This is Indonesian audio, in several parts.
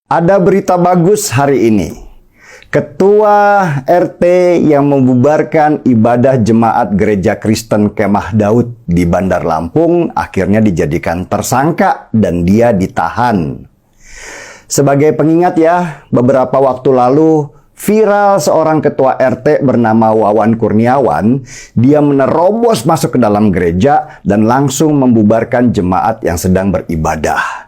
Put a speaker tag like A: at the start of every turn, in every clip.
A: Ada berita bagus hari ini. Ketua RT yang membubarkan ibadah jemaat Gereja Kristen Kemah Daud di Bandar Lampung akhirnya dijadikan tersangka dan dia ditahan. Sebagai pengingat ya, beberapa waktu lalu viral seorang ketua RT bernama Wawan Kurniawan. Dia menerobos masuk ke dalam gereja dan langsung membubarkan jemaat yang sedang beribadah.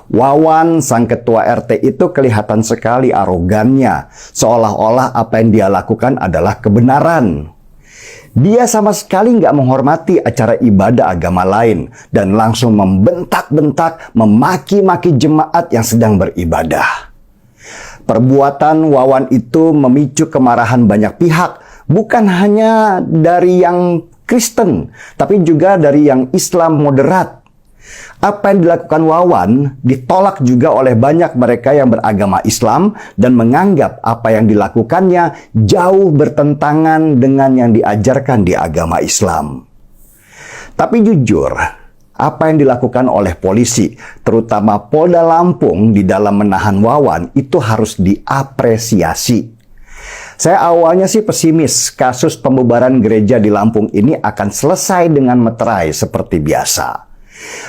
A: Wawan, sang ketua RT itu kelihatan sekali arogannya, seolah-olah apa yang dia lakukan adalah kebenaran. Dia sama sekali nggak menghormati acara ibadah agama lain dan langsung membentak-bentak, memaki-maki jemaat yang sedang beribadah. Perbuatan Wawan itu memicu kemarahan banyak pihak, bukan hanya dari yang Kristen, tapi juga dari yang Islam moderat. Apa yang dilakukan Wawan ditolak juga oleh banyak mereka yang beragama Islam dan menganggap apa yang dilakukannya jauh bertentangan dengan yang diajarkan di agama Islam. Tapi jujur, apa yang dilakukan oleh polisi, terutama Polda Lampung di dalam menahan Wawan itu harus diapresiasi. Saya awalnya sih pesimis kasus pembubaran gereja di Lampung ini akan selesai dengan meterai seperti biasa.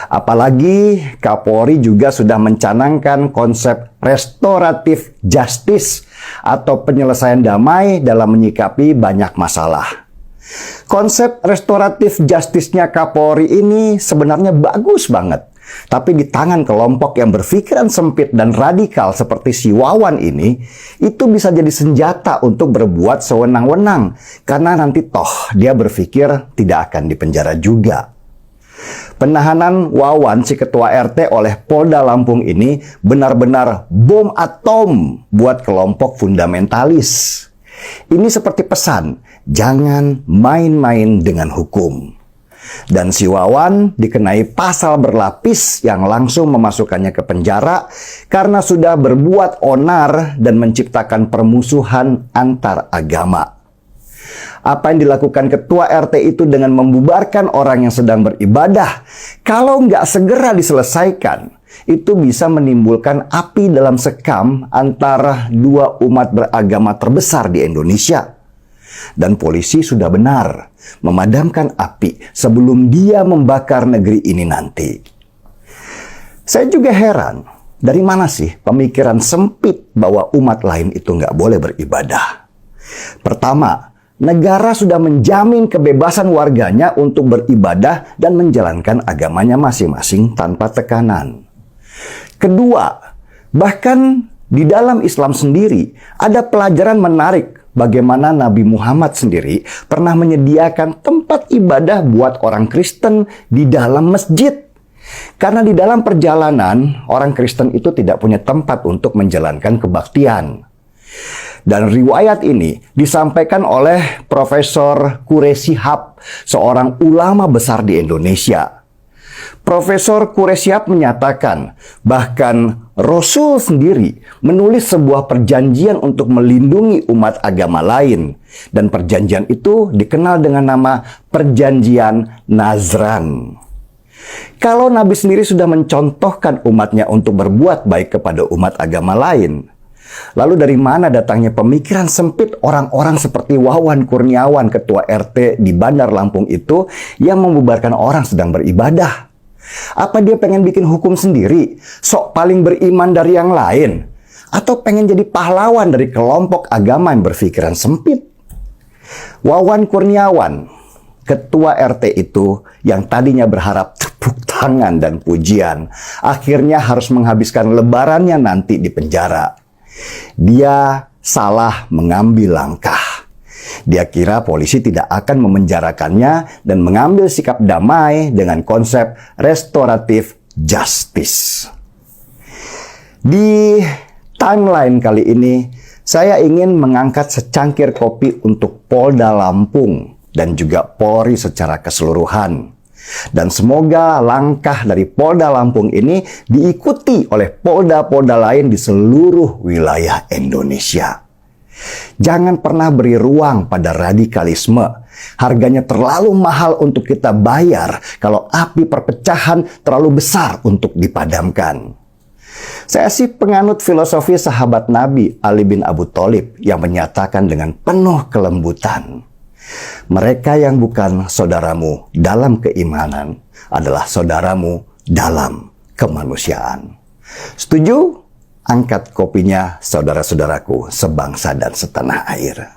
A: Apalagi Kapolri juga sudah mencanangkan konsep restoratif justice atau penyelesaian damai dalam menyikapi banyak masalah. Konsep restoratif justice-nya Kapolri ini sebenarnya bagus banget. Tapi di tangan kelompok yang berpikiran sempit dan radikal seperti si Wawan ini, itu bisa jadi senjata untuk berbuat sewenang-wenang. Karena nanti toh dia berpikir tidak akan dipenjara juga. Penahanan Wawan, si ketua RT oleh Polda Lampung ini benar-benar bom atom buat kelompok fundamentalis. Ini seperti pesan, jangan main-main dengan hukum. Dan si Wawan dikenai pasal berlapis yang langsung memasukkannya ke penjara karena sudah berbuat onar dan menciptakan permusuhan antar agama. Apa yang dilakukan ketua RT itu dengan membubarkan orang yang sedang beribadah, kalau nggak segera diselesaikan, itu bisa menimbulkan api dalam sekam antara dua umat beragama terbesar di Indonesia. Dan polisi sudah benar memadamkan api sebelum dia membakar negeri ini nanti. Saya juga heran, dari mana sih pemikiran sempit bahwa umat lain itu nggak boleh beribadah? Pertama, negara sudah menjamin kebebasan warganya untuk beribadah dan menjalankan agamanya masing-masing tanpa tekanan. Kedua, bahkan di dalam Islam sendiri ada pelajaran menarik bagaimana Nabi Muhammad sendiri pernah menyediakan tempat ibadah buat orang Kristen di dalam masjid. Karena di dalam perjalanan, orang Kristen itu tidak punya tempat untuk menjalankan kebaktian. Dan riwayat ini disampaikan oleh Profesor Quraish Shihab, seorang ulama besar di Indonesia. Profesor Quraish Shihab menyatakan bahkan Rasul sendiri menulis sebuah perjanjian untuk melindungi umat agama lain. Dan perjanjian itu dikenal dengan nama Perjanjian Nazran. Kalau Nabi sendiri sudah mencontohkan umatnya untuk berbuat baik kepada umat agama lain, lalu dari mana datangnya pemikiran sempit orang-orang seperti Wawan Kurniawan, ketua RT di Bandar Lampung itu yang membubarkan orang sedang beribadah? Apa dia pengen bikin hukum sendiri? Sok paling beriman dari yang lain? Atau pengen jadi pahlawan dari kelompok agama yang berpikiran sempit? Wawan Kurniawan, ketua RT itu yang tadinya berharap tepuk tangan dan pujian, akhirnya harus menghabiskan lebarannya nanti di penjara. Dia salah mengambil langkah. Dia kira polisi tidak akan memenjarakannya dan mengambil sikap damai dengan konsep restoratif justice. Di timeline kali ini, saya ingin mengangkat secangkir kopi untuk Polda Lampung dan juga Polri secara keseluruhan. Dan semoga langkah dari Polda Lampung ini diikuti oleh polda-polda lain di seluruh wilayah Indonesia. Jangan pernah beri ruang pada radikalisme. Harganya terlalu mahal untuk kita bayar kalau api perpecahan terlalu besar untuk dipadamkan. Saya sih penganut filosofi sahabat Nabi Ali bin Abu Thalib yang menyatakan dengan penuh kelembutan, mereka yang bukan saudaramu dalam keimanan adalah saudaramu dalam kemanusiaan. Setuju? Angkat kopinya saudara-saudaraku sebangsa dan setanah air.